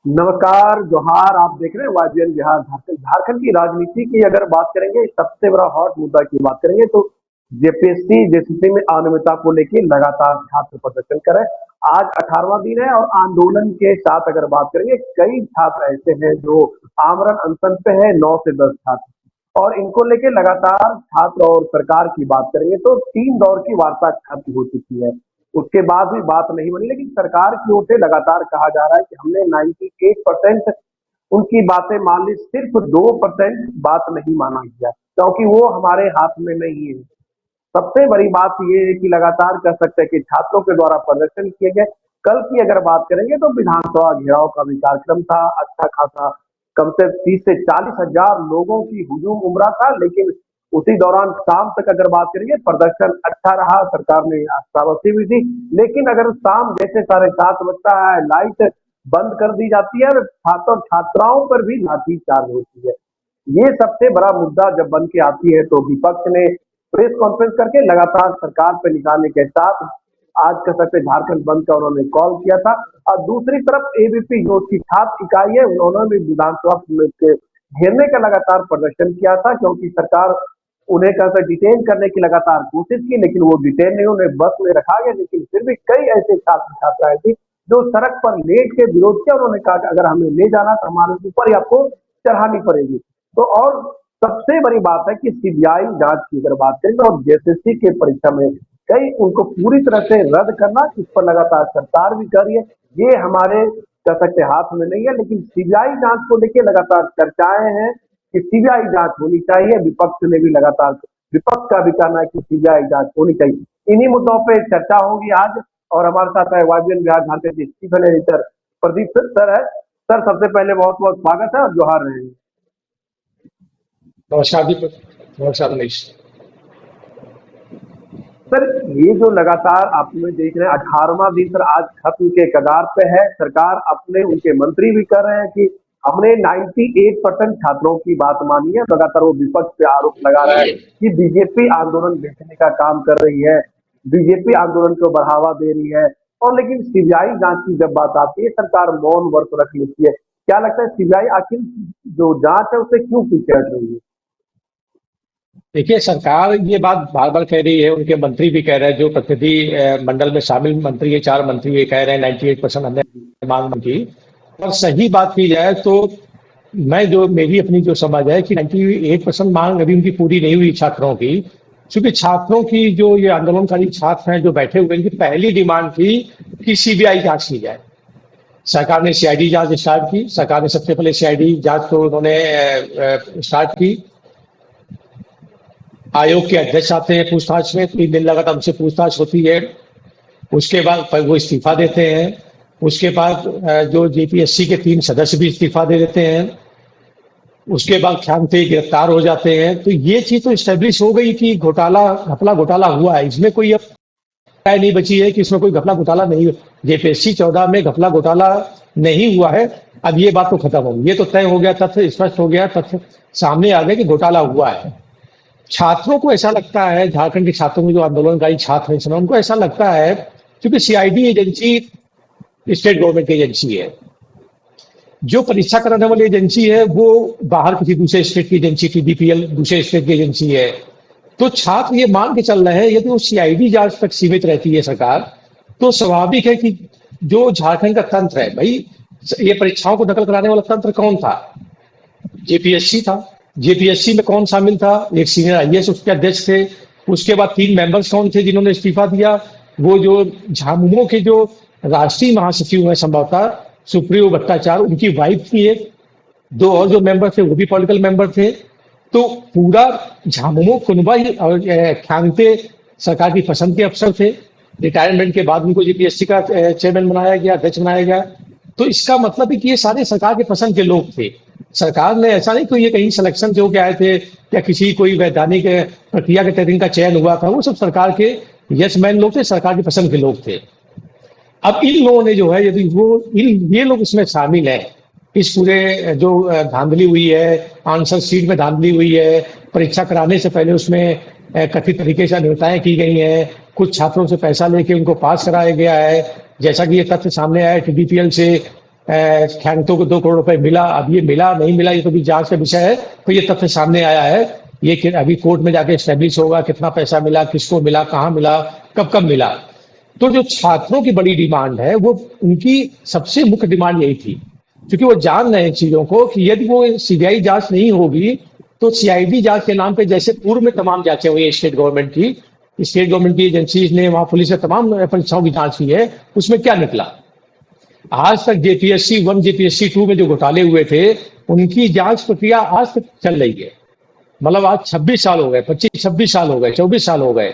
नमस्कार, जोहार। आप देख रहे हैं वाईबीएन बिहार झारखंड। झारखंड की राजनीति की अगर बात करेंगे, सबसे बड़ा हॉट मुद्दा की बात करेंगे तो जेपीएससी जेसीसी में अनियमितता को लेकर लगातार छात्र प्रदर्शन कर रहे हैं। आज 18वां दिन है और आंदोलन के साथ अगर बात करेंगे, कई छात्र ऐसे हैं जो आमरण अनशन पे है, 9 से 10 छात्र। और इनको लेके लगातार छात्र और सरकार की बात करेंगे तो 3 दौर की वार्ता खत्म हो चुकी है। उसके बाद भी बात नहीं बनी, लेकिन सरकार की ओर से लगातार कहा जा रहा है कि हमने 98% उनकी बातें मान ली, सिर्फ 2% बात नहीं माना गया, क्योंकि वो हमारे हाथ में नहीं है। सबसे बड़ी बात ये है कि लगातार कह सकते हैं कि छात्रों के द्वारा प्रदर्शन किए गए। कल की अगर बात करेंगे तो विधानसभा घेराव का भी कार्यक्रम था, अच्छा खासा, कम से 30 से 40 हजार लोगों की हुजूम उमड़ा था। लेकिन उसी दौरान शाम तक अगर बात करेंगे, प्रदर्शन अच्छा रहा, सरकार ने शाबाशी भी दी। लेकिन अगर शाम जैसे 7:30 बजता है, लाइट बंद कर दी जाती है और छात्र छात्राओं पर भी लाठीचार्ज होती है। ये सबसे बड़ा मुद्दा जब बन के आती है तो विपक्ष ने प्रेस कॉन्फ्रेंस करके लगातार सरकार पे निकालने के साथ आज कह सकते हैं झारखंड बंद का उन्होंने कॉल किया था। और दूसरी तरफ एबीपी जो की छात्र इकाई है, उन्होंने भी विधानसभा के घेरने का लगातार प्रदर्शन किया था, क्योंकि सरकार उन्हें कैसे डिटेन करने की लगातार कोशिश की, लेकिन वो डिटेन नहीं, उन्हें बस में रखा गया। लेकिन फिर भी कई ऐसे छात्र छात्राएं थी जो सड़क पर लेट के विरोध किया। उन्होंने कहा कि अगर हमें ले जाना तो हमारे ऊपर ही आपको चढ़ानी पड़ेगी। तो और सबसे बड़ी बात है कि सीबीआई जांच की अगर बात करें तो जेएसएससी के परीक्षा में कई उनको पूरी तरह से रद्द करना, इस पर लगातार सरकार भी कर रही है। ये हमारे कह सकते हाथ में नहीं है, लेकिन सीबीआई जांच को लेकर लगातार चर्चाएं हैं कि सीबीआई जांच होनी चाहिए। विपक्ष ने भी लगातार, विपक्ष का भी कहना है कि सीबीआई जांच होनी चाहिए। इन्हीं मुद्दों पर चर्चा होगी आज। और हमारे साथ है वाईबीएन बिहार झारखंड के चीफ एडिटर प्रदीप सर है। सर, सबसे पहले बहुत बहुत स्वागत है और जोहार रहे हैं। नमस्कार दीपक। नमस्कार मनीष। सर, ये जो लगातार आप में देख रहे हैं 18वां दिन सर आज खत्म के कगार पे है। सरकार अपने, उनके मंत्री भी कर रहे हैं कि हमने 98% छात्रों की बात मानी है। लगातार वो विपक्ष पे आरोप लगा रहा है कि बीजेपी आंदोलन बेचने का काम कर रही है, बीजेपी आंदोलन को बढ़ावा दे रही है। और लेकिन सीबीआई जांच की जब बात आती है, सरकार मौन व्रत रख लेती है। क्या लगता है सीबीआई आखिर जो जांच है उसे क्यों पीछे हट रही है? देखिए, सरकार ये बात बार बार कह रही है, उनके मंत्री भी कह रहे हैं, जो प्रतिनिधि मंडल में शामिल मंत्री है, 4 मंत्री ये कह रहे हैं 98% हमने मांग की। और सही बात की जाए तो मेरी अपनी जो समझ है कि 98% मांग अभी उनकी पूरी नहीं हुई छात्रों की। क्योंकि छात्रों की जो ये आंदोलनकारी छात्र हैं जो बैठे हुए, इनकी पहली डिमांड थी कि सीबीआई जांच की जाए। सरकार ने सीआईडी जांच स्टार्ट की। सरकार ने सबसे पहले सीआईडी जांच तो उन्होंने स्टार्ट की। आयोग के अध्यक्ष आते हैं पूछताछ में, 3 दिन लगातार उनसे पूछताछ होती है। उसके बाद वो इस्तीफा देते हैं। उसके बाद जो जेपीएससी के 3 सदस्य भी इस्तीफा दे देते हैं। उसके बाद ख्यामते गिरफ्तार हो जाते हैं। तो ये चीज तो स्टेब्लिश हो गई कि घपला घोटाला हुआ है। इसमें कोई अब राय नहीं बची है कि इसमें कोई घपला घोटाला नहीं हुआ। जेपीएससी 14 में घपला घोटाला नहीं हुआ है। अब ये बात तो खत्म हो गई, ये तो तय हो गया, तथ्य स्पष्ट हो गया, तथ्य सामने आ गया कि घोटाला हुआ है। छात्रों को ऐसा लगता है, झारखंड के छात्रों में जो आंदोलनकारी छात्र हैं इस समय, उनको ऐसा लगता है क्योंकि सीआईडी एजेंसी स्टेट गवर्नमेंट की एजेंसी है, जो परीक्षा कराने वाली एजेंसी है वो बाहर किसी दूसरे स्टेट की एजेंसी थी, बीपीएल दूसरे स्टेट की एजेंसी है। तो छात्र ये मान के चल रहे हैं यदि वो सीआईडी जांच तक सीमित रहती है सरकार, तो स्वाभाविक है कि जो झारखंड का तंत्र है, भाई ये परीक्षाओं को नकल कराने वाला तंत्र कौन था? जेपीएससी था। जेपीएससी में कौन शामिल था? एक सीनियर आईएएस उसके अध्यक्ष थे। उसके बाद 3 मेंबर्स कौन थे जिन्होंने इस्तीफा दिया? वो जो झामुमो के जो राष्ट्रीय महासचिव हैं संभवतः, सुप्रियो भट्टाचार्य, उनकी वाइफ थी एक। 2 और जो मेंबर थे वो भी पॉलिटिकल मेंबर थे। तो पूरा झामुमो कुनबा और ख्यांगते सरकार की पसंद के अफसर थे। रिटायरमेंट के बाद उनको जेपीएससी का चेयरमैन बनाया गया, अध्यक्ष बनाया गया। तो इसका मतलब है कि ये सारे सरकार के पसंद के लोग थे। सरकार ने ऐसा नहीं कि ये कहीं सिलेक्शन से होके आए थे या किसी कोई वैधानिक प्रक्रिया के तहत इनका चयन हुआ था। वो सब सरकार के यस मैन लोग थे, सरकार की पसंद के लोग थे। अब इन लोगों ने जो है, यदि ये लोग इसमें शामिल हैं, इस पूरे जो धांधली हुई है, आंसर शीट में धांधली हुई है, परीक्षा कराने से पहले उसमें कथित तरीके से अनियमितताएं की गई हैं, कुछ छात्रों से पैसा लेके उनको पास कराया गया है, जैसा कि ये तथ्य सामने आया टीडीपीएल से खैंगतो को 2 करोड़ रुपए मिला। अब ये मिला नहीं मिला ये तो भी जांच का विषय है, तो ये तथ्य सामने आया है। ये अभी कोर्ट में जाके एस्टेब्लिश होगा कितना पैसा मिला, किसको मिला, कहाँ मिला, कब कब मिला। तो जो छात्रों की बड़ी डिमांड है वो उनकी सबसे मुख्य डिमांड यही थी, क्योंकि वो जान रहे हैं चीजों को कि यदि वो सीबीआई जांच नहीं होगी तो सीआईडी जांच के नाम पे जैसे पूर्व में तमाम जांचें हुई है स्टेट गवर्नमेंट की एजेंसीज ने, वहां पुलिस ने तमाम परीक्षाओं की जांच की है, उसमें क्या निकला। आज तक जेपीएससी 1 जेपीएससी 2 में जो घोटाले हुए थे उनकी जांच प्रक्रिया आज तक चल रही है। मतलब आज 26 साल हो गए, 25-26 साल हो गए, 24 साल हो गए,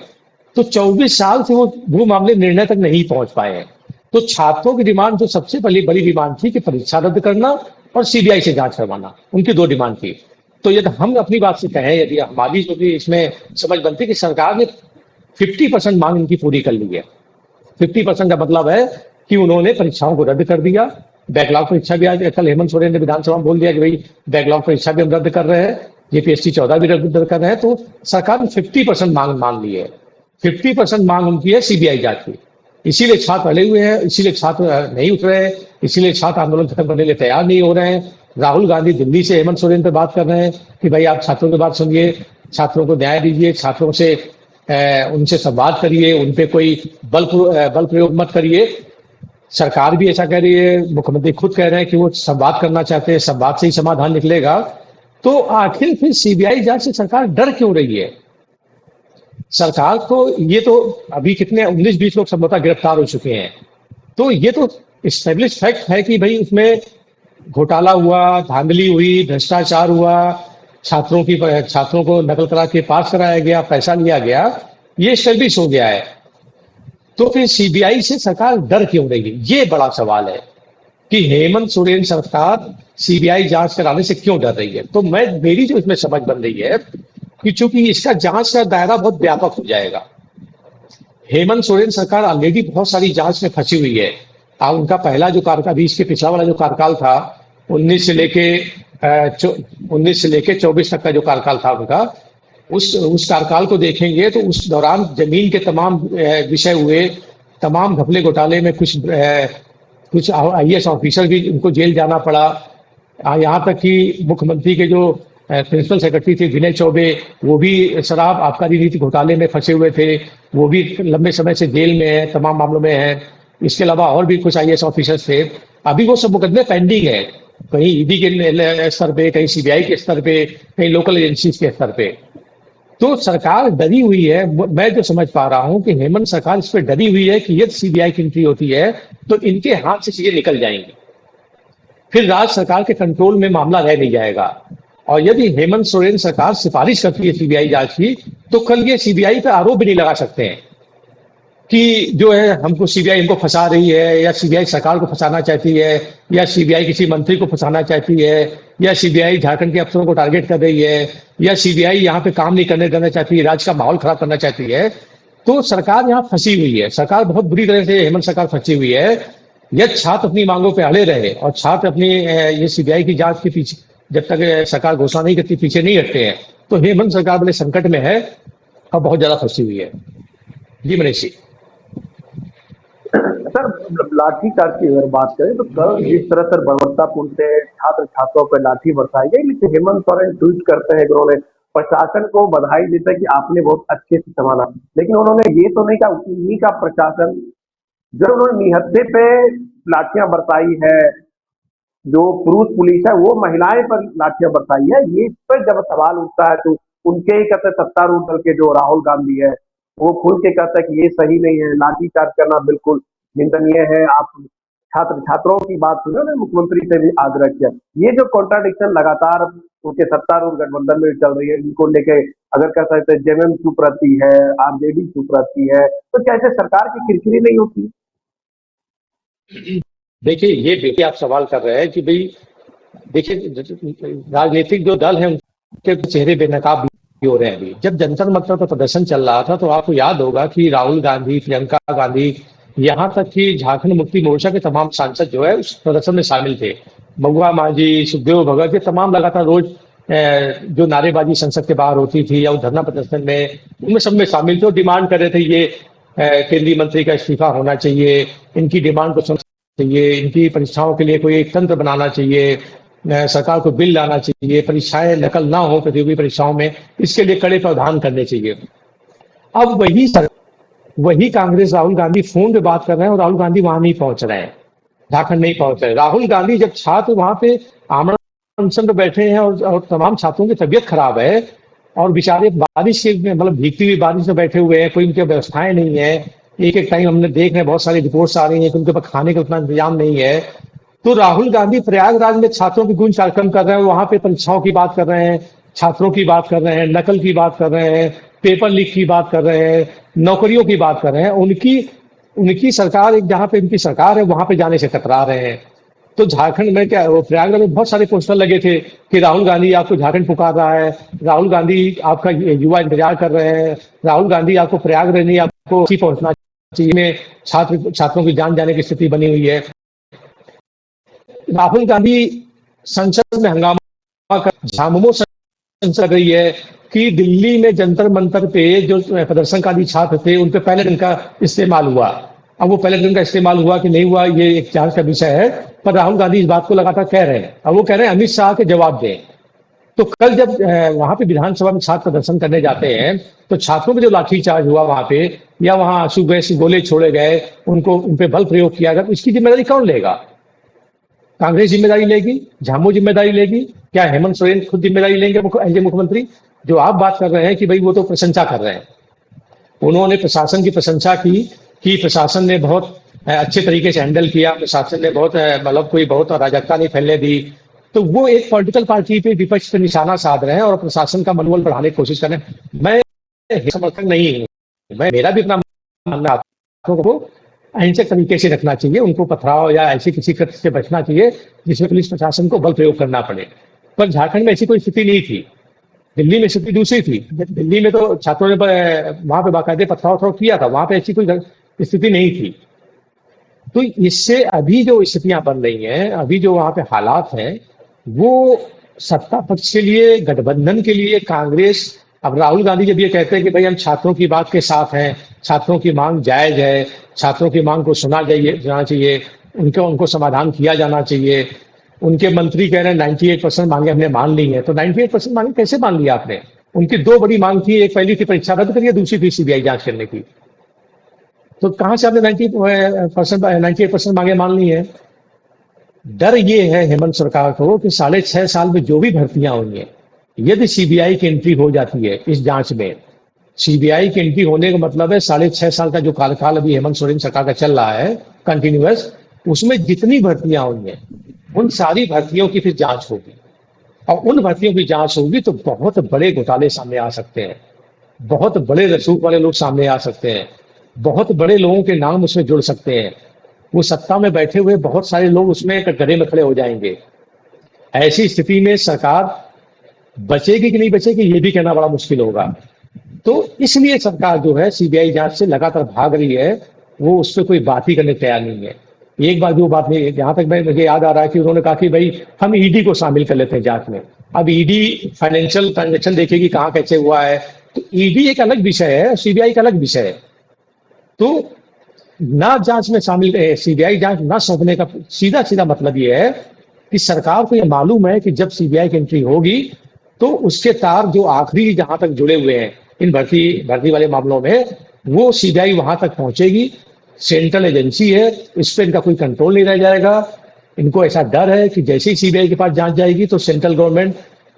तो 24 साल से वो मामले निर्णय तक नहीं पहुंच पाए हैं। तो छात्रों की डिमांड जो सबसे पहली बड़ी डिमांड थी कि परीक्षा रद्द करना और सीबीआई से जांच करवाना, उनकी 2 डिमांड थी। तो यदि हम अपनी बात से कहें, यदि हमारी जो भी इसमें समझ बनती कि सरकार ने 50% मांग इनकी पूरी कर ली है। 50% का मतलब है कि उन्होंने परीक्षाओं को रद्द कर दिया। बैकलॉग परीक्षा भी आज कल हेमंत सोरेन ने विधानसभा में बोल दिया कि भाई बैकलॉग परीक्षा भी हम रद्द कर रहे हैं, जेपीएससी 14 भी रद्द कर रहे हैं। तो सरकार ने 50% मांग मान ली है। 50% मांग उनकी है सीबीआई जांच की। इसीलिए छात्र अड़े हुए हैं, इसीलिए छात्र नहीं उठ रहे हैं, इसीलिए छात्र आंदोलन खत्म करने के लिए तैयार नहीं हो रहे हैं। राहुल गांधी दिल्ली से हेमंत सोरेन पर बात कर रहे हैं कि भाई आप छात्रों की बात सुनिए, छात्रों को न्याय दीजिए, छात्रों से उनसे संवाद करिए, उन पे कोई बल प्रयोग मत करिए। सरकार भी ऐसा कह रही है, मुख्यमंत्री खुद कह रहे हैं कि वो संवाद करना चाहते हैं, संवाद से ही समाधान निकलेगा। तो आखिर फिर सीबीआई जांच से सरकार डर क्यों रही है? सरकार को ये तो अभी कितने 19-20 लोग संभवतः गिरफ्तार हो चुके हैं, तो ये तो एस्टेब्लिश फैक्ट है कि भाई उसमें घोटाला हुआ, धांधली हुई, भ्रष्टाचार हुआ, छात्रों को नकल करा के पास कराया गया, पैसा लिया गया, ये एस्टेब्लिश हो गया है। तो फिर सीबीआई से सरकार डर क्यों रही है? ये बड़ा सवाल है कि हेमंत सोरेन सरकार सीबीआई जांच कराने से क्यों डर रही है। तो मेरी जो इसमें समझ बन रही है कि चूंकि इसका जांच का दायरा बहुत व्यापक हो जाएगा। हेमंत सोरेन सरकार ऑलरेडी बहुत सारी जांच में फंसी हुई है। उनका पहला जो कार्यकाल, अभी इसके पिछला वाला जो कार्यकाल था 19 से लेके 24 तक का जो कार्यकाल था उनका, उस कार्यकाल को देखेंगे तो उस दौरान जमीन के तमाम विषय हुए, तमाम घपले घोटाले में कुछ आईएएस ऑफिसर भी उनको जेल जाना पड़ा। यहाँ तक कि मुख्यमंत्री के जो प्रिंसिपल सेक्रेटरी थे विनय चौबे, वो भी शराब आबकारी नीति घोटाले में फंसे हुए थे, वो भी लंबे समय से जेल में है, तमाम मामलों में है। इसके अलावा और भी कुछ आईएएस ऑफिसर्स थे, अभी वो सब मुकदमे पेंडिंग है, कहीं ईडी के स्तर पे, कहीं सीबीआई के स्तर पे, कहीं लोकल एजेंसीज के स्तर पे। तो सरकार डरी हुई है। मैं जो समझ पा रहा हूं कि हेमंत सरकार इस पर डरी हुई है कि यदि सीबीआई की एंट्री होती है तो इनके हाथ से चीजें निकल जाएंगी, फिर राज्य सरकार के कंट्रोल में मामला रह नहीं जाएगा। और यदि हेमंत सोरेन सरकार सिफारिश करती है सीबीआई जांच की, तो कल ये सीबीआई पर आरोप भी नहीं लगा सकते हैं कि जो है हमको सीबीआई इनको फंसा रही है, या सीबीआई सरकार को फंसाना चाहती है, या सीबीआई किसी मंत्री को फंसाना चाहती है, या सीबीआई झारखंड के अफसरों को टारगेट कर रही है, या सीबीआई यहाँ पे काम नहीं करने देना चाहती है, राज्य का माहौल खराब करना चाहती है। तो सरकार यहाँ फंसी हुई है, सरकार बहुत बुरी तरह से हेमंत सरकार फंसी हुई है। यदि छात्र अपनी मांगों पर अड़े रहे और छात्र अपनी ये सीबीआई की जांच के पीछे जब तक सरकार घोषणा नहीं करती पीछे नहीं हटते हैं, तो हेमंत सरकार बड़े संकट में है और बहुत ज्यादा फंसी हुई है। जी मनीष जी। सर, लाठीचार्ज की अगर बात करें तो कल जिस तरह से बर्बरतापुर से छात्रों पर लाठी बरसाई गई, लेकिन हेमंत सोरेन ट्वीट करते हैं, उन्होंने प्रशासन को बधाई देते हैं कि आपने बहुत अच्छे से संभाला, लेकिन उन्होंने ये तो नहीं कहा उन्हीं का प्रशासन जो उन्होंने निहत्थे पे लाठियां बरसाई है, जो पुरुष पुलिस है वो महिलाएं पर लाठियां बरसाई है, ये पर जब सवाल उठता है तो उनके ही कहते सत्तारूढ़ दल के जो राहुल गांधी है वो खुल के कहता है कि ये सही नहीं है, लाठीचार्ज करना बिल्कुल निंदनीय है। आप छात्रों की बात सुने ना, मुख्यमंत्री से भी आग्रह किया। ये जो कॉन्ट्राडिक्शन लगातार उनके सत्तारूढ़ गठबंधन में चल रही है, इनको लेके अगर कह सकते हैं जेएमएम चुप रहती है, आरजेडी चुप रहती है, तो कैसे सरकार की किरकिरी नहीं होती? देखिए, ये देखिए आप सवाल कर रहे हैं कि भाई देखिए राजनीतिक जो दल है उनके चेहरे बेनकाब भी हो रहे हैं। अभी जब जंतर मंतर पर प्रदर्शन चल रहा था तो आपको याद होगा कि राहुल गांधी, प्रियंका गांधी, यहाँ तक कि झारखंड मुक्ति मोर्चा के तमाम सांसद जो है उस प्रदर्शन में शामिल थे। महुआ मांझी, सुखदेव भगत, ये तमाम लगातार रोज जो नारेबाजी संसद के बाहर होती थी या धरना प्रदर्शन में, उनमें सब में शामिल थे और डिमांड कर रहे थे ये केंद्रीय मंत्री का इस्तीफा होना चाहिए, इनकी डिमांड को चाहिए, इनकी परीक्षाओं के लिए कोई एक तंत्र बनाना चाहिए, सरकार को बिल लाना चाहिए, परीक्षाएं नकल ना हो प्रतियोगी परीक्षाओं में, इसके लिए कड़े प्रावधान करने चाहिए। अब वही कांग्रेस राहुल गांधी फोन पे बात कर रहे हैं और राहुल गांधी वहां नहीं पहुंच रहे हैं, झारखंड नहीं पहुंच रहे। राहुल गांधी जब छात्र वहां पे आमरण अनशन पे बैठे हैं और तमाम छात्रों की तबीयत खराब है और बेचारे बारिश के मतलब भीगती हुई बारिश में बैठे हुए हैं, कोई उनकी व्यवस्थाएं नहीं है। एक एक टाइम हमने देख रहे हैं, बहुत सारी रिपोर्ट्स आ रही हैं कि उनके पास खाने का उतना इंतजाम नहीं है। तो राहुल गांधी प्रयागराज में छात्रों की गूंज कार्यक्रम कर रहे हैं, वहां पे परीक्षाओं की बात कर रहे हैं, छात्रों की बात कर रहे हैं, नकल की बात कर रहे हैं, पेपर लीक की बात कर रहे हैं, नौकरियों की बात कर रहे हैं। उनकी उनकी सरकार, एक जहां पे उनकी सरकार है वहां पे जाने से कतरा रहे हैं। तो झारखंड में क्या, वो प्रयागराज में बहुत सारे पोस्टर लगे थे कि राहुल गांधी आपको झारखंड पुकार रहा है, राहुल गांधी आपका युवा इंतजार कर रहे हैं, राहुल गांधी आपको प्रयागराज नहीं आपको पहुंचना चाहिए। में छात्रों की जान जाने की स्थिति बनी हुई है। राहुल गांधी संसद में हंगामा कर झामुमो संसद कर रही है कि दिल्ली में जंतर मंतर पे जो प्रदर्शनकारी छात्र थे उन पे पहले दिन का इस्तेमाल हुआ। अब वो पहले दिन का इस्तेमाल हुआ कि नहीं हुआ, ये एक जांच का विषय है, पर राहुल गांधी इस बात को लगातार कह रहे हैं। अब वो कह रहे हैं अमित शाह के जवाब दें। तो कल जब वहां पे विधानसभा में छात्र प्रदर्शन करने जाते हैं तो छात्रों पे जो लाठीचार्ज हुआ वहां पे, या वहां आंसू गैस गोले छोड़े गए, उनको उन पे बल प्रयोग किया गया, तो इसकी जिम्मेदारी कौन लेगा? कांग्रेस जिम्मेदारी लेगी? झामू जिम्मेदारी लेगी? क्या हेमंत सोरेन खुद जिम्मेदारी लेंगे एज ए मुख्यमंत्री? जो आप बात कर रहे हैं कि भाई वो तो प्रशंसा कर रहे हैं, उन्होंने प्रशासन की प्रशंसा की कि प्रशासन ने बहुत अच्छे तरीके से हैंडल किया, प्रशासन ने बहुत मतलब कोई बहुत अराजकता नहीं फैलने दी। तो वो एक पॉलिटिकल पार्टी पे, विपक्ष पे निशाना साध रहे हैं और प्रशासन का मनोबल बढ़ाने की कोशिश कर रहे हैं। मैं समर्थक नहीं हूँ, मेरा भी अपना मानना है को अहिंसक तरीके से रखना चाहिए, उनको पथराव या ऐसे किसी कृत्य से बचना चाहिए जिसमें पुलिस प्रशासन को बल प्रयोग करना पड़े। पर झारखंड में ऐसी कोई स्थिति नहीं थी। दिल्ली में स्थिति दूसरी थी। दिल्ली में तो छात्रों ने वहां पे बाकायदे पथराव किया था, वहां पे ऐसी कोई स्थिति नहीं थी। तो इससे अभी जो स्थितियां बन रही हैं, अभी जो वहां पे हालात हैं, वो सत्ता पक्ष के लिए, गठबंधन के लिए कांग्रेस, अब राहुल गांधी जब ये कहते हैं कि भाई हम छात्रों की बात के साथ हैं, छात्रों की मांग जायज है, छात्रों की मांग को जाना चाहिए, उनको समाधान किया जाना चाहिए। उनके मंत्री कह रहे हैं 98% मांगे हमने मान ली है। तो 98% मांगे कैसे मान लिया आपने? उनकी दो बड़ी मांग थी, एक पहली थी परीक्षा रद्द करिए, दूसरी थी सीबीआई जांच करने की। तो कहां से आपने 98% मांगे मान ली है? डर ये है हेमंत सरकार को कि 6.5 साल में जो भी भर्तियां हुई हैं, यदि सीबीआई की एंट्री हो जाती है इस जांच में, सीबीआई की एंट्री होने का मतलब है 6.5 साल का जो कार्यकाल अभी हेमंत सोरेन सरकार का चल रहा है कंटिन्यूअस, उसमें जितनी भर्तियां हुई हैं उन सारी भर्तियों की फिर जांच होगी, और उन भर्तियों की जांच होगी तो बहुत बड़े घोटाले सामने आ सकते हैं, बहुत बड़े रसूख वाले लोग सामने आ सकते हैं, बहुत बड़े लोगों के नाम उसमें जुड़ सकते हैं। वो सत्ता में बैठे हुए बहुत सारे लोग उसमें कटघरे में खड़े हो जाएंगे। ऐसी स्थिति में सरकार बचेगी कि नहीं बचेगी ये भी कहना बड़ा मुश्किल होगा। तो इसलिए सरकार जो है सीबीआई जांच से लगातार भाग रही है, वो उस पर कोई बात ही करने तैयार नहीं है। एक बार जो बात नहीं, जहां तक मुझे याद आ रहा है कि उन्होंने कहा कि भाई हम ईडी को शामिल कर लेते हैं जांच में। अब ईडी फाइनेंशियल ट्रांजेक्शन देखेगी कहां कैसे हुआ है, तो ईडी एक अलग विषय है, सीबीआई का अलग विषय है। तो ना जांच में शामिल, सीबीआई जांच ना सौंपने का सीधा सीधा मतलब यह है कि सरकार को यह मालूम है कि जब सीबीआई की एंट्री होगी तो उसके तार जो आखिरी जहां तक जुड़े हुए हैं इन भर्ती वाले मामलों में, वो सीबीआई वहां तक पहुंचेगी। सेंट्रल एजेंसी है, इस पर इनका कोई कंट्रोल नहीं रह जाएगा। इनको ऐसा डर है कि जैसे ही सीबीआई के पास जांच जाएगी तो सेंट्रल गवर्नमेंट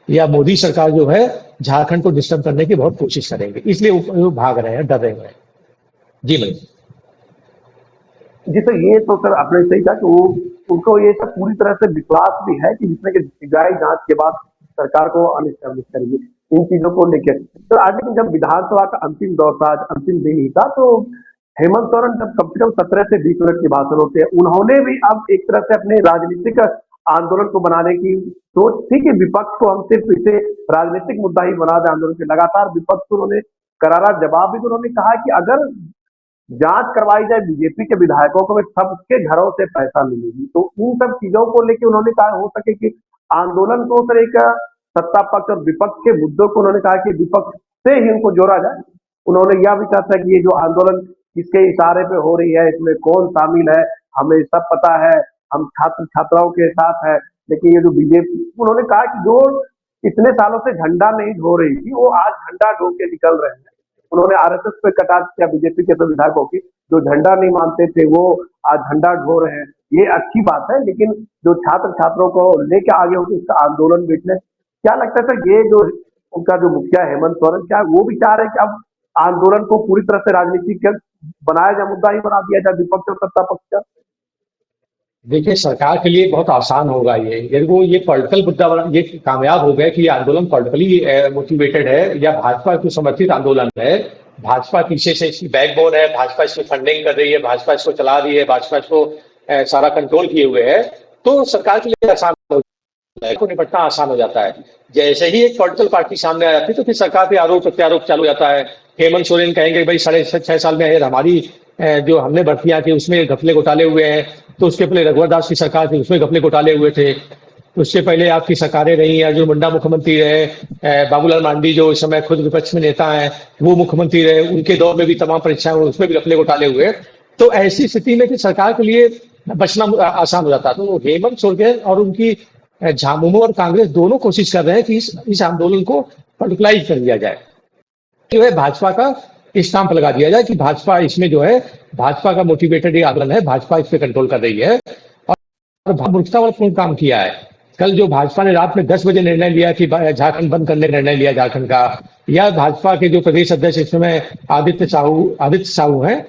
या मोदी सरकार जो है झारखंड को डिस्टर्ब करने की बहुत कोशिश करेंगे, इसलिए वो भाग रहे हैं, डर रहे हैं। जी मनीष जी सर, ये तो सर आपने सही कहा कि वो उनको ये सब पूरी तरह से विश्वास भी है कि जिसमें कि सीबीआई जांच के बाद सरकार को अनस्टेब्लिश करेगी इन चीजों को लेकर। तो आज लेकिन जब विधानसभा का अंतिम दौर था, आज अंतिम दिन ही था, तो हेमंत सोरेन जब कम से कम 17 से 20 मिनट के भाषण होते हैं, उन्होंने भी अब एक तरह से अपने राजनीतिक आंदोलन को बनाने की सोच थी कि विपक्ष को हम सिर्फ इसे राजनीतिक मुद्दा ही बना दें आंदोलन के। लगातार विपक्ष को उन्होंने करारा जवाब भी, तो उन्होंने कहा कि अगर जांच करवाई जाए बीजेपी के विधायकों को, सबके घरों से पैसा मिलेगी। तो इन सब चीजों को लेकर उन्होंने कहा हो सके कि आंदोलन को सर एक सत्ता पक्ष और विपक्ष के मुद्दों को उन्होंने कहा कि विपक्ष से ही उनको जोड़ा जाए। उन्होंने यह भी कहा था कि ये जो आंदोलन किसके इशारे पे हो रही है, इसमें कौन शामिल है, हमें सब पता है, हम छात्र छात्राओं के साथ है। लेकिन ये जो बीजेपी, उन्होंने कहा कि जो इतने सालों से झंडा नहीं ढो रही थी, वो आज झंडा ढो के निकल रहे हैं। उन्होंने आरएसएस पे कटाक्ष किया बीजेपी के विधायकों की, जो झंडा नहीं मानते थे वो आज झंडा ढो रहे हैं। ये अच्छी बात है, लेकिन जो छात्र छात्रों को लेके आगे होगी इसका आंदोलन विटनेस, क्या लगता है सर, ये जो उनका जो मुखिया हेमंत सोरेन, क्या वो भी चाह रहे हैं कि अब आंदोलन को पूरी तरह से राजनीतिक बनाया जाए, मुद्दा ही बना दिया जाए विपक्ष और सत्ता पक्ष का? देखिए, सरकार के लिए बहुत आसान होगा ये, यदि वो ये पॉलिटिकल मुद्दा ये कामयाब हो गए कि ये आंदोलन पॉलिटिकली मोटिवेटेड है या भाजपा को समर्थित आंदोलन है, भाजपा पीछे से इसकी बैकबोन है, भाजपा इसकी फंडिंग कर रही है, भाजपा इसको चला रही है, भाजपा इसको सारा कंट्रोल किए हुए है, तो सरकार के लिए आसान हो जाता है, को निपटना आसान हो जाता है। जैसे ही एक पॉलिटिकल पार्टी सामने आ जाती है तो फिर सरकार पे आरोप प्रत्यारोप चालू हो जाता है। हेमंत सोरेन कहेंगे भाई 6.5 साल में हमारी जो हमने भर्तियां की उसमें घपले घोटाले हुए हैं, तो उसके पहले रघुवर दास की सरकार थी उसमें घपले घोटाले हुए थे, उससे पहले आपकी सरकारें रही, अर्जुन मुंडा मुख्यमंत्री रहे, बाबूलाल मांडी जो इस समय खुद विपक्ष में नेता हैं वो मुख्यमंत्री रहे, उनके दौर में भी तमाम परीक्षाएं हुई, उसमें भी घपले घोटाले हुए। तो ऐसी स्थिति में फिर सरकार के लिए बचना आसान हो जाता है। तो हेमंत सोरेन और उनकी झामुमो और कांग्रेस दोनों कोशिश कर रहे हैं कि इस आंदोलन को पॉलिटिकलाइज कर दिया जाए, जो है भाजपा का स्टाम्प लगा दिया जाए कि भाजपा इसमें जो है भाजपा का मोटिवेटेड ये आंदोलन है, भाजपा इस पे कंट्रोल कर रही है। और मूर्खता वाला पूर्ण काम किया है। कल जो भाजपा ने रात में 10 बजे निर्णय लिया कि झारखंड बंद करने का निर्णय लिया झारखंड का, या भाजपा के जो प्रदेश अध्यक्ष इस समय आदित्य साहू हैं,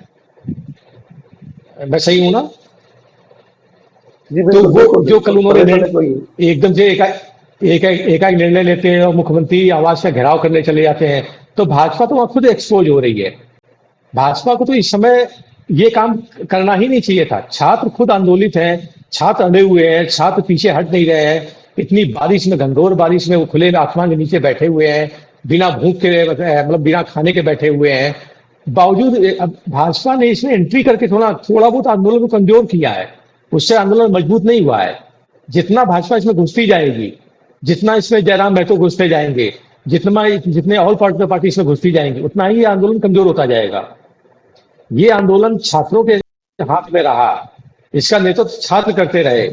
मैं सही हूं ना? तो वो जो कल उन्होंने एकदम से एक निर्णय लेते हैं और मुख्यमंत्री आवास का घेराव करने चले जाते हैं, तो भाजपा तो वहां खुद एक्सपोज हो रही है। भाजपा को तो इस समय ये काम करना ही नहीं चाहिए था। छात्र खुद आंदोलित हैं, छात्र अड़े हुए हैं, छात्र पीछे हट नहीं रहे हैं। इतनी बारिश में, घनघोर बारिश में वो खुले आसमान के नीचे बैठे हुए हैं, बिना भूख के, मतलब बिना खाने के बैठे हुए हैं। बावजूद भाजपा ने इसमें एंट्री करके थोड़ा बहुत आंदोलन को कमजोर किया है, उससे आंदोलन मजबूत नहीं हुआ है। जितना भाजपा इसमें घुसती जाएगी, जितना इसमें जयराम महतो घुसते जाएंगे, जितने ऑल पॉलिटिकल पार्टी इसमें घुसती जाएंगी, उतना ही ये आंदोलन कमजोर होता जाएगा। ये आंदोलन छात्रों के हाथ में रहा, इसका नेतृत्व छात्र करते रहे,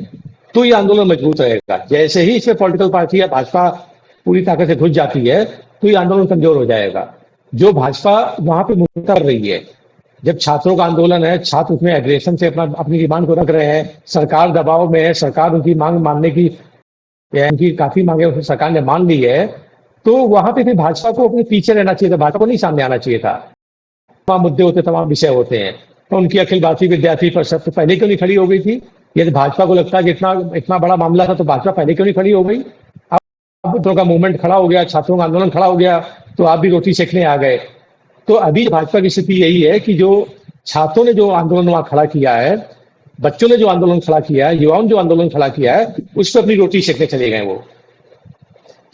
तो ये आंदोलन मजबूत रहेगा। जैसे ही इसमें पॉलिटिकल पार्टी या भाजपा पूरी ताकत से घुस जाती है तो ये आंदोलन कमजोर हो जाएगा। जो भाजपा वहां पे मुक्त कर रही है, जब छात्रों का आंदोलन है, छात्र उसमें एग्रेशन से अपनी डिमांड को रख रहे हैं, सरकार दबाव में है, सरकार उनकी मांग मानने की, उनकी काफी मांगे सरकार ने मान ली है, तो वहां पे फिर भाजपा को अपने पीछे रहना चाहिए था, भाजपा को नहीं सामने आना चाहिए था। तमाम मुद्दे होते, तमाम विषय होते हैं, तो उनकी अखिल भारतीय विद्यार्थी परिषद तो पहले क्यों नहीं खड़ी हो गई थी? यदि भाजपा को लगता है कि इतना बड़ा मामला था तो भाजपा पहले क्यों नहीं खड़ी हो गई? अब छात्रों का मूवमेंट खड़ा हो गया, छात्रों का आंदोलन खड़ा हो गया, तो आप भी रोटी सेकने आ गए। तो अभी भाजपा की स्थिति यही है कि जो छात्रों ने जो आंदोलन वहां खड़ा किया है, बच्चों ने जो आंदोलन खड़ा किया है, युवाओं ने जो आंदोलन खड़ा किया है, उस पर अपनी रोटी सेकने चले गए वो।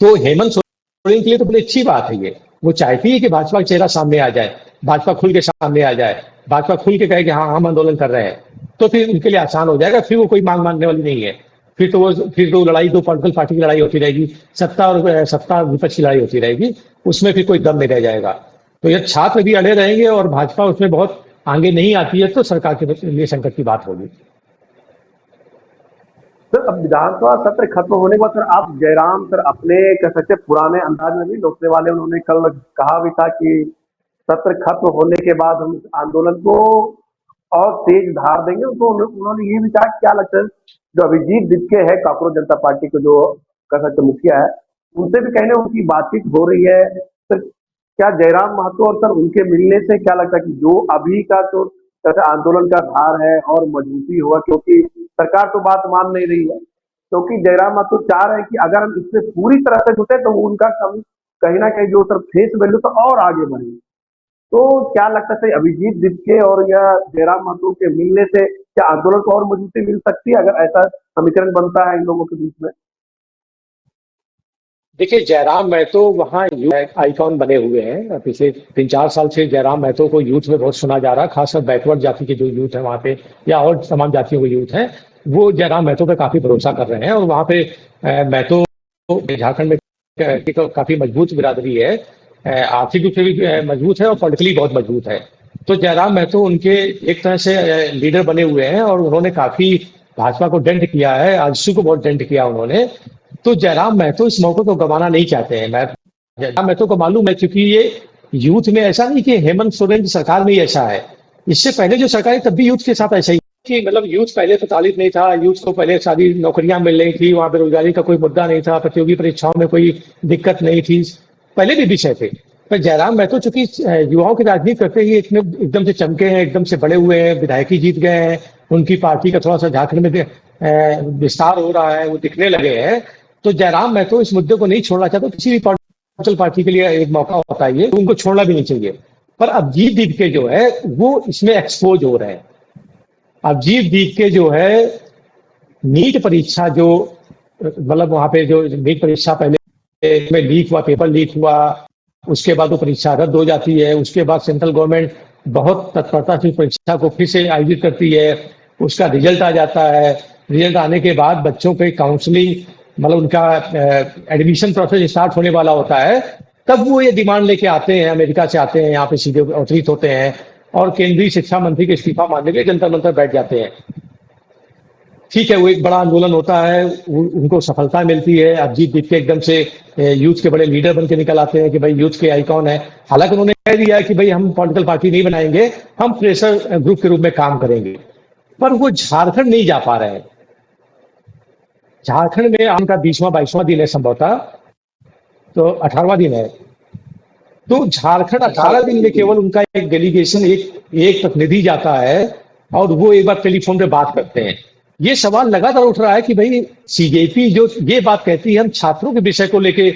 तो हेमंत सोरेन के लिए तो बड़ी अच्छी बात है ये, वो चाहती है कि भाजपा का चेहरा सामने आ जाए, भाजपा खुल के सामने आ जाए, भाजपा खुल के कहे कि हाँ हम आंदोलन कर रहे हैं, तो फिर उनके लिए आसान हो जाएगा। फिर वो कोई मांग मानने वाली नहीं है, फिर तो लड़ाई दो पॉलिटिकल पार्टी की लड़ाई होती रहेगी, सत्ता विपक्ष की लड़ाई होती रहेगी, उसमें फिर कोई दम नहीं रह जाएगा। तो ये छात्र भी अड़े रहेंगे और भाजपा उसमें बहुत आगे नहीं आती है, तो सरकार के लिए संकट की बात होगी। सर, अब विधानसभा सत्र खत्म होने के बाद सर आप जयराम सर अपने कह सकते पुराने अंदाज में भी लौटने वाले, उन्होंने कल कहा भी था कि सत्र खत्म होने के बाद हम आंदोलन को और तेज धार देंगे। तो उन्होंने ये भी कहा, क्या लगता है जो अभिजीत दिपके है कांग्रेस जनता पार्टी को जो कह सकते मुखिया है, उनसे भी कहने उनकी बातचीत हो रही है। सर, क्या जयराम महतो और सर उनके मिलने से क्या लगता है कि जो अभी का जो आंदोलन का धार है और मजबूती हुआ, क्योंकि सरकार तो बात मान नहीं रही है, क्योंकि जयराम महतो चाह रहे हैं कि अगर हम इससे पूरी तरह से जुटे तो उनका कहीं ना कहीं जो सर फेस वैल्यू तो और आगे बढ़े। तो क्या लगता है अभिजीत दिपके और या जयराम महतो के मिलने से क्या आंदोलन को और मजबूती मिल सकती है, अगर ऐसा समीकरण बनता है इन लोगों के बीच में? देखिए, जयराम महतो वहाँ यूथ आइकॉन बने हुए हैं। पिछले 3-4 साल से जयराम महतो को यूथ में बहुत सुना जा रहा है, खासकर बैकवर्ड जाति के जो यूथ है वहाँ पे, या और तमाम जातियों के यूथ हैं, वो जयराम महतो पे काफी भरोसा कर रहे हैं। और वहाँ पे महतो झारखंड में काफी मजबूत बिरादरी है, आर्थिक रूप से भी मजबूत है और पॉलिटिकली बहुत मजबूत है। तो जयराम महतो उनके एक तरह से लीडर बने हुए हैं और उन्होंने काफी भाजपा को डेंट किया है, आजसू को बहुत डेंट किया उन्होंने। तो जयराम महतो इस मौके को गंवाना नहीं चाहते हैं। मैं जयराम महतो को मालूम है, क्योंकि ये यूथ में ऐसा नहीं कि हेमंत सोरेन की सरकार में ही ऐसा है, इससे पहले जो सरकार है तब भी यूथ के साथ ऐसा ही कि मतलब यूथ पहले प्रताड़ित नहीं था, यूथ को पहले सारी नौकरियां मिल रही थी, वहां बेरोजगारी का कोई मुद्दा नहीं था, प्रतियोगी परीक्षाओं में कोई दिक्कत नहीं थी, पहले भी विषय थे। पर जयराम महतो चूंकि युवाओं की राजनीति करते ही इतने एकदम से चमके हैं, एकदम से बड़े हुए हैं, विधायकी जीत गए हैं, उनकी पार्टी का थोड़ा सा झारखंड में विस्तार हो रहा है, वो दिखने लगे हैं। तो जयराम महतो इस मुद्दे को नहीं छोड़ना चाहते। किसी भी पॉलिटिकल पार्टी के लिए एक मौका होता है ये, तो उनको छोड़ना भी नहीं चाहिए। पर अभिजीत दीपके जो है वो इसमें एक्सपोज हो रहे हैं। अभिजीत दीपके जो है नीट परीक्षा जो मतलब वहां पे जो नीट परीक्षा पहले में लीक हुआ, पेपर लीक हुआ, उसके बाद वो परीक्षा रद्द हो जाती है, उसके बाद सेंट्रल गवर्नमेंट बहुत तत्परता से परीक्षा को फिर से आयोजित करती है, उसका रिजल्ट आ जाता है, रिजल्ट आने के बाद बच्चों पे काउंसलिंग मतलब उनका एडमिशन प्रोसेस स्टार्ट होने वाला होता है, तब वो ये डिमांड लेके आते हैं, अमेरिका से आते हैं, यहाँ पे सीधे अवतरित होते हैं और केंद्रीय शिक्षा मंत्री के इस्तीफा मांगने के लिए जंतर मंतर बैठ जाते हैं। ठीक है, वो एक बड़ा आंदोलन होता है, उनको सफलता मिलती है, अभिजीत दीपके एकदम से यूथ के बड़े लीडर बन के निकल आते हैं कि भाई यूथ के आइकॉन है। हालांकि उन्होंने कह दिया है कि भाई हम पॉलिटिकल पार्टी नहीं बनाएंगे, हम प्रेशर ग्रुप के रूप में काम करेंगे। पर वो झारखंड नहीं जा पा रहे हैं। झारखंड में उनका 20वां-22वां दिन है संभवतः, तो 18वां दिन है। तो झारखंड 18 दिन में केवल उनका एक डेलीगेशन, एक प्रतिनिधि जाता है और वो एक बार टेलीफोन पे बात करते हैं। ये सवाल लगातार उठ रहा है कि भाई सीजेपी जो ये बात कहती है हम छात्रों के विषय को लेके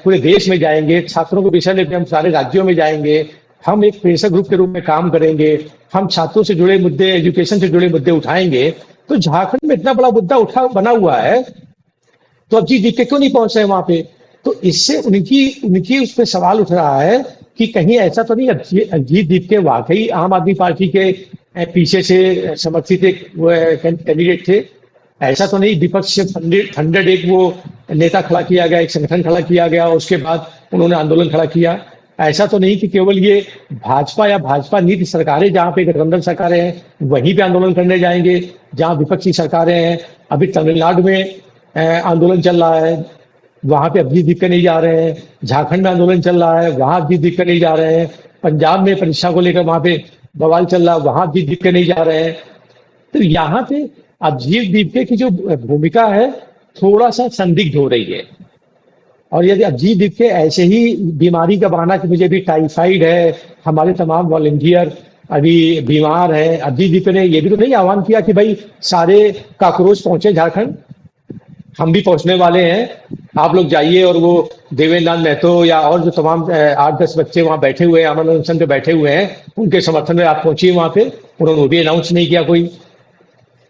पूरे देश में जाएंगे, छात्रों के विषय लेके हम सारे राज्यों में जाएंगे, हम एक प्रेशर ग्रुप के रूप में काम करेंगे, हम छात्रों से जुड़े मुद्दे, एजुकेशन से जुड़े मुद्दे उठाएंगे। तो झारखंड में इतना बड़ा मुद्दा बना हुआ है, तो अभिजीत दीपके क्यों नहीं पहुंच रहे वहां पे? तो इससे उनकी उनकी उस पर सवाल उठ रहा है कि कहीं ऐसा तो नहीं अभिजीत दीपके वाकई आम आदमी पार्टी के पीछे से समर्थित एक कैंडिडेट थे? ऐसा तो नहीं विपक्ष से फंडेड एक वो नेता खड़ा किया गया, एक संगठन खड़ा किया गया, उसके बाद उन्होंने आंदोलन खड़ा किया? ऐसा तो नहीं कि केवल ये भाजपा या भाजपा नीति सरकारें जहां पे गठबंधन सरकारें हैं वहीं पे आंदोलन करने जाएंगे जहां विपक्षी सरकारें हैं? अभी तमिलनाडु में आंदोलन चल रहा है, वहां पे अभिजीत दीपके नहीं जा रहे हैं। झारखंड में आंदोलन चल रहा है, वहां अभिजीत दीपके नहीं जा रहे हैं। पंजाब में परीक्षा को लेकर वहां पे बवाल चल रहा है, वहां अभिजीत दीपके नहीं जा रहे हैं। तो यहाँ पे अभिजीत दीपके की जो भूमिका है थोड़ा सा संदिग्ध हो रही है। और यदि अभिजीत दीपके ऐसे ही बीमारी का बहाना कि मुझे भी टाइफाइड है, हमारे तमाम वॉलंटियर अभी बीमार है, अभिजीत दीपके ने ये भी तो नहीं आह्वान किया कि भाई सारे काकरोच पहुंचे झारखंड, हम भी पहुंचने वाले हैं, आप लोग जाइए। और वो देवेंद्र नाथ महतो या और जो तमाम 8-10 बच्चे वहां बैठे हुए हैं, अमन अनशन पे बैठे हुए हैं, उनके समर्थन में आप पहुंचिए वहां पे। उन्होंने वो भी अनाउंस नहीं किया कोई।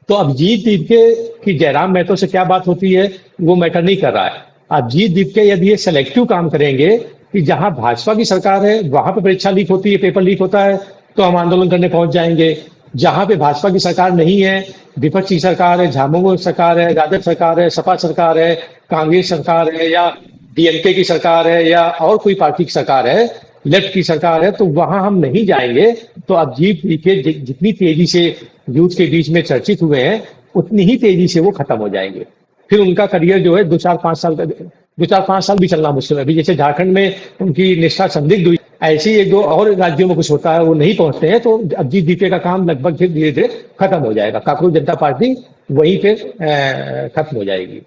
तो अभिजीत दीपके की जयराम महतो से क्या बात होती है वो मैटर नहीं कर रहा है। अभिजीत दीपके यदि ये सेलेक्टिव काम करेंगे कि जहां भाजपा की सरकार है वहां पे परीक्षा लीक होती है, पेपर लीक होता है, तो हम आंदोलन करने पहुंच जाएंगे। जहां पे भाजपा की सरकार नहीं है, विपक्षी सरकार है, झामुमो सरकार है, राजद सरकार है, सपा सरकार है, कांग्रेस सरकार है, या डीएमके की सरकार है, या और कोई पार्टी की सरकार है, लेफ्ट की सरकार है, तो वहां हम नहीं जाएंगे। तो अभिजीत दीपके जितनी तेजी से यूथ के बीच में चर्चित हुए हैं उतनी ही तेजी से वो खत्म हो जाएंगे। फिर उनका करियर जो है 2-4-5 साल भी चलना मुश्किल है। अभी जैसे झारखंड में उनकी निष्ठा संदिग्ध हुई, ऐसे ही 1-2 और राज्यों में कुछ होता है, वो नहीं पहुंचते हैं, तो अभिजीत दीपके का काम लगभग फिर धीरे धीरे खत्म हो जाएगा। कांग्रेस जनता पार्टी वहीं पे खत्म हो जाएगी।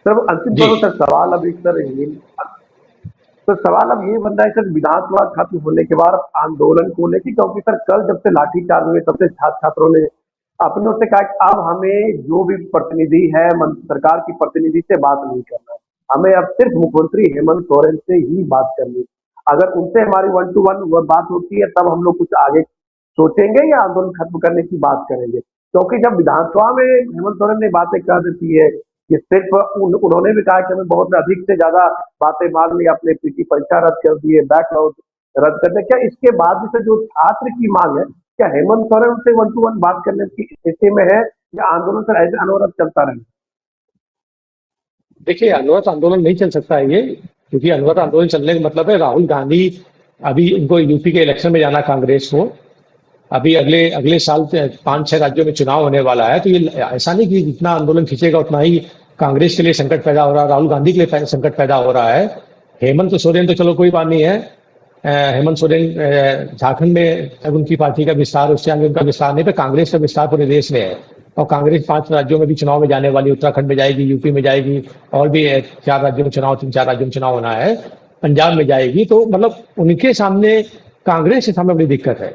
सर अंतिम जी। तौर पर सवाल अब एक सर ये, तो सवाल अब ये बन रहा है सर, विधानसभा खत्म होने के बाद आंदोलन को लेकर, क्योंकि सर कल जब से लाठीचार्ज हुए तब से छात्र छात्रों ने अपने ओर से कहा कि अब हमें जो भी प्रतिनिधि है सरकार की प्रतिनिधि से बात नहीं करना है, हमें अब सिर्फ मुख्यमंत्री हेमंत सोरेन से ही बात करनी है। अगर उनसे हमारी 1-to-1 बात होती है तब हम लोग कुछ आगे सोचेंगे या आंदोलन खत्म करने की बात करेंगे। क्योंकि जब विधानसभा में हेमंत सोरेन ने बातें कर देती है कि सिर्फ उन्होंने भी कहा कि हमें बहुत अधिक से ज्यादा बातें मान ली, अपने पीटी परीक्षा रद्द कर दिए, बैकलॉग रद्द कर दिया, क्या इसके बाद से जो छात्र की मांग है, क्या हेमंत सोरेन से 1-to-1 बात करने की स्थिति में है या आंदोलन सर ऐसे अनवरत चलता रहेगा? देखिए, अनवरत आंदोलन नहीं चल सकता है ये, क्योंकि अनवरत आंदोलन चलने का मतलब है राहुल गांधी अभी इनको यूपी के इलेक्शन में जाना कांग्रेस को। अभी अगले अगले साल 5-6 राज्यों में चुनाव होने वाला है, तो ये ऐसा नहीं कि जितना आंदोलन खींचेगा उतना ही कांग्रेस के लिए संकट पैदा हो रहा है, राहुल गांधी के लिए संकट पैदा हो रहा है। हेमंत सोरेन तो चलो कोई बात नहीं है, हेमंत सोरेन झारखंड में अब उनकी पार्टी का विस्तार, उससे आगे उनका विस्तार नहीं, पर कांग्रेस का विस्तार पूरे देश में है। और कांग्रेस 5 राज्यों में भी चुनाव में जाने वाली, उत्तराखंड में जाएगी, यूपी में जाएगी, और भी 4 राज्यों में चुनाव, 3-4 राज्यों में चुनाव होना है, पंजाब में जाएगी। तो मतलब उनके सामने, कांग्रेस के सामने बड़ी दिक्कत है।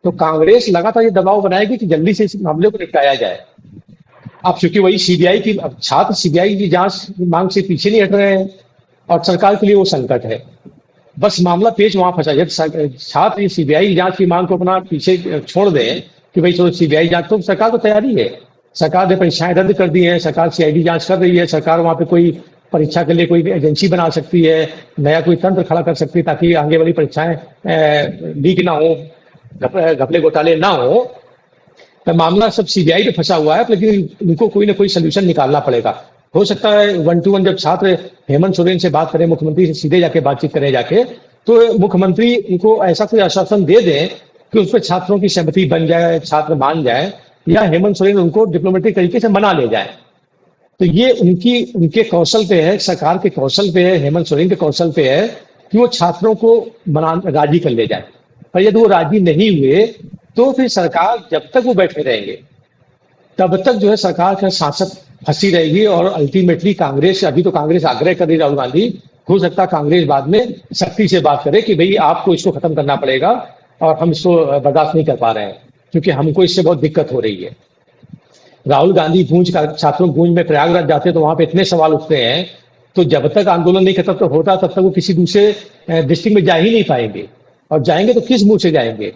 तो कांग्रेस लगातार ये दबाव बनाएगी कि जल्दी से इस मामले को निपटाया जाए। अब चूंकि वही सीबीआई की, अब छात्र सीबीआई की जांच मांग से पीछे नहीं हट रहे हैं और सरकार के लिए वो संकट है। बस मामला पेच वहां फंसा। जब छात्र सीबीआई जांच की मांग को अपना पीछे छोड़ दें कि भाई चलो सीबीआई जांच, तो सरकार को तैयारी है। सरकार ने परीक्षाएं रद्द कर दी हैं, सरकार सीआईडी जांच कर रही है, सरकार वहां पे कोई परीक्षा के लिए कोई एजेंसी बना सकती है, नया कोई तंत्र खड़ा कर सकती है ताकि आगे वाली परीक्षाएं लीक ना हो, घपले घोटाले ना हो। तो मामला सब सीबीआई पे फंसा हुआ है, लेकिन इनको कोई ना कोई सोल्यूशन निकालना पड़ेगा। हो सकता है 1-to-1 जब छात्र हेमंत सोरेन से बात करें, मुख्यमंत्री से सीधे जाके बातचीत करें जाके, तो मुख्यमंत्री इनको ऐसा कोई आश्वासन दे दें कि उस पर छात्रों की सहमति बन जाए, छात्र मान जाए, या हेमंत सोरेन उनको डिप्लोमेटिक तरीके से मना ले जाए। तो ये उनके कौशल पे है, सरकार के कौशल पे है, हेमंत सोरेन के कौशल पे है कि वो छात्रों को राजी कर ले जाए। पर यदि वो राजी नहीं हुए तो फिर सरकार, जब तक वो बैठे रहेंगे तब तक जो है सरकार का सांसद फंसी रहेगी। और अल्टीमेटली कांग्रेस, अभी तो कांग्रेस आग्रह कर रही राहुल गांधी, हो सकता है कांग्रेस बाद में सख्ती से बात करे कि भाई आपको इसको खत्म करना पड़ेगा और हम इसको बर्दाश्त नहीं कर पा रहे हैं, क्योंकि हमको इससे बहुत दिक्कत हो रही है। राहुल गांधी छात्रों गूंज में प्रयागराज जाते तो वहां पे इतने सवाल उठते हैं, तो जब तक आंदोलन नहीं खत्म तो होता तब तक वो किसी दूसरे डिस्ट्रिक्ट में जा ही नहीं पाएंगे। और जाएंगे तो किस मुंह से जाएंगे?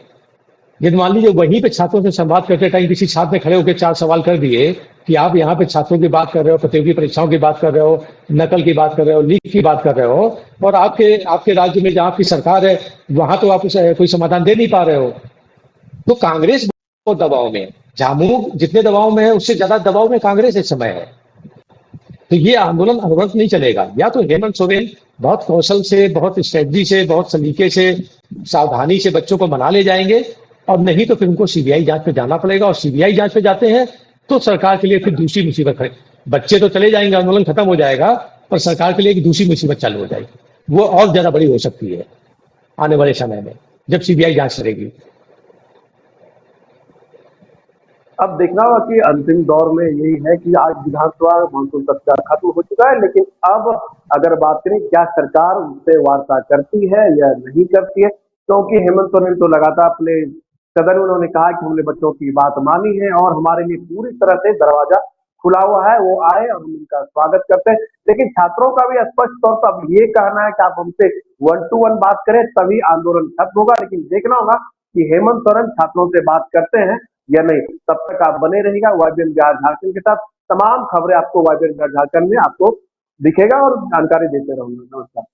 यदि मान लीजिए वहीं पे छात्रों से संवाद करते टाइम किसी छात्र ने खड़े होकर 4 सवाल कर दिए कि आप यहाँ पे छात्रों की बात कर रहे हो, प्रतियोगी परीक्षाओं की बात कर रहे हो, नकल की बात कर रहे हो, लीक की बात कर रहे हो, और आपके राज्य में जहाँ आपकी सरकार है वहां तो आप कोई समाधान दे नहीं पा रहे हो। तो कांग्रेस बहुत दबाव में है। झामुमो जितने दबाव में है उससे ज्यादा दबाव में कांग्रेस इस समय है। तो ये आंदोलन अनवरत नहीं चलेगा। या तो हेमंत सोरेन बहुत कौशल से, बहुत स्ट्रेटजी से, बहुत सलीके से, सावधानी से बच्चों को मना ले जाएंगे, और नहीं तो फिर उनको सीबीआई जांच पे जाना पड़ेगा। और सीबीआई जांच पे जाते हैं तो सरकार के लिए फिर दूसरी मुसीबत है। बच्चे तो चले जाएंगे, आंदोलन खत्म हो जाएगा, पर सरकार के लिए एक दूसरी मुसीबत चालू हो जाएगी, वो और ज्यादा बड़ी हो सकती है आने वाले समय में जब सीबीआई जांच करेगी। अब देखना होगा कि अंतिम दौर में यही है कि आज विधानसभा मानसून सत्र खत्म हो चुका है, लेकिन अब अगर बात करें क्या सरकार उससे वार्ता करती है या नहीं करती है, क्योंकि हेमंत सोरेन तो लगातार अपने सदन में उन्होंने कहा कि हमने बच्चों की बात मानी है और हमारे लिए पूरी तरह से दरवाजा खुला हुआ है, वो आए और हम उनका स्वागत करते हैं। लेकिन छात्रों का भी स्पष्ट तौर पर अब ये कहना है कि आप हमसे 1-to-1 बात करें तभी आंदोलन खत्म होगा। लेकिन देखना होगा कि हेमंत सोरेन छात्रों से बात करते हैं या नहीं। तब तक आप बने रहिएगा वाईबीएन बिहार झारखंड के साथ। तमाम खबरें आपको वाईबीएन बिहार झारखंड में आपको दिखेगा और जानकारी देते रहूंगा। नमस्कार।